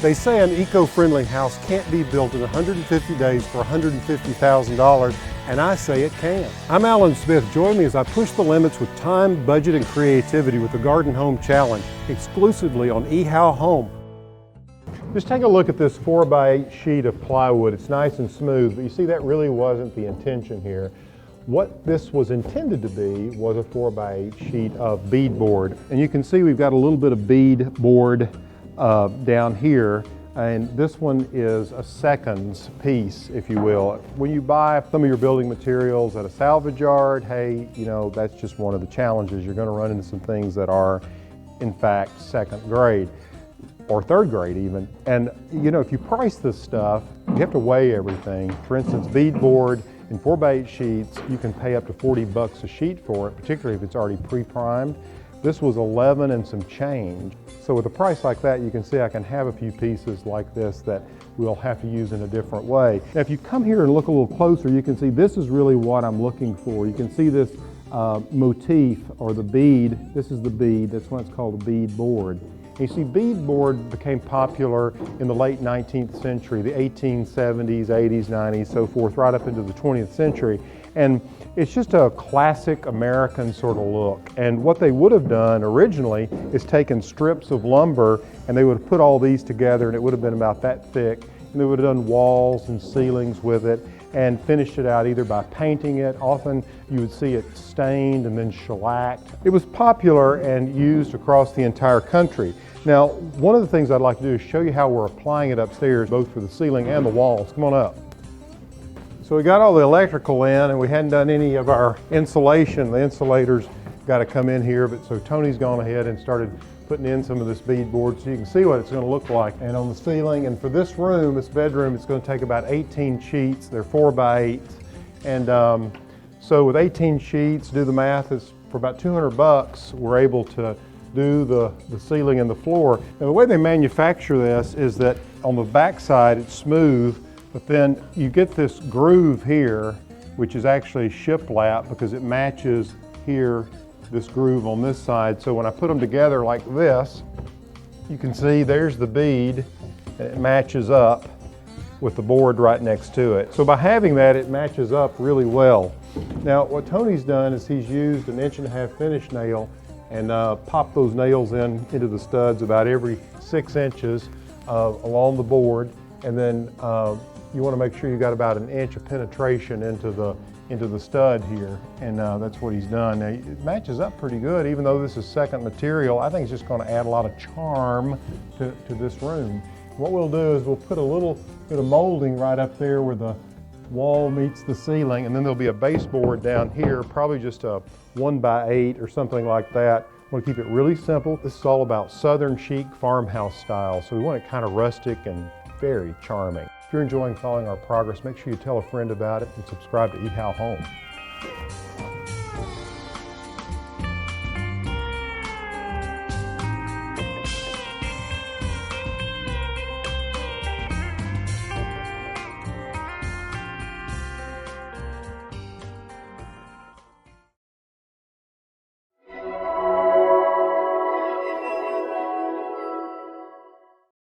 They say an eco-friendly house can't be built in 150 days for $150,000, and I say it can. I'm Alan Smith. Join me as I push the limits with time, budget, and creativity with the Garden Home Challenge, exclusively on ehowhome. Just take a look at this 4x8 sheet of plywood. It's nice and smooth, but you see that really wasn't the intention here. What this was intended to be was a 4x8 sheet of beadboard. And you can see we've got a little bit of beadboard down here, and this one is a seconds piece, if you will. When you buy some of your building materials at a salvage yard, hey, you know, that's just one of the challenges. You're going to run into some things that are, in fact, second grade or third grade even. And you know, if you price this stuff, you have to weigh everything. For instance, beadboard in 4x8 sheets, you can pay up to 40 bucks a sheet for it, particularly if it's already pre-primed. This was 11 and some change. So with a price like that, you can see I can have a few pieces like this that we'll have to use in a different way. Now, if you come here and look a little closer, you can see this is really what I'm looking for. You can see this motif, or the bead. This is the bead. That's why it's called a beadboard. You see, beadboard became popular in the late 19th century, the 1870s, 80s, 90s, so forth, right up into the 20th century. And it's just a classic American sort of look. And what they would have done originally is taken strips of lumber and they would have put all these together, and it would have been about that thick. And they would have done walls and ceilings with it and finished it out either by painting it. Often you would see it stained and then shellacked. It was popular and used across the entire country. Now, one of the things I'd like to do is show you how we're applying it upstairs, both for the ceiling and the walls. Come on up. So we got all the electrical in, and we hadn't done any of our insulation. The insulators got to come in here, but so Tony's gone ahead and started putting in some of this beadboard so you can see what it's going to look like. And on the ceiling, and for this room, this bedroom, it's going to take about 18 sheets. They're 4x8. And so with 18 sheets, do the math, it's for about 200 bucks, we're able to do the ceiling and the floor. Now, the way they manufacture this is that on the back side, it's smooth, but then you get this groove here, which is actually shiplap because it matches here, this groove on this side. So when I put them together like this, you can see there's the bead, and it matches up with the board right next to it. So by having that, it matches up really well. Now, what Tony's done is he's used an 1.5-inch finish nail and popped those nails into the studs about every 6 inches along the board. And then you want to make sure you got about 1 inch of penetration into the stud here, and that's what he's done. Now, it matches up pretty good, even though this is second material. I think it's just going to add a lot of charm to this room. What we'll do is we'll put a little bit of molding right up there where the wall meets the ceiling, and then there'll be a baseboard down here, probably just a 1x8 or something like that. I want to keep it really simple. This is all about southern chic farmhouse style, so we want it kind of rustic and very charming. If you're enjoying following our progress, make sure you tell a friend about it and subscribe to ehowhome.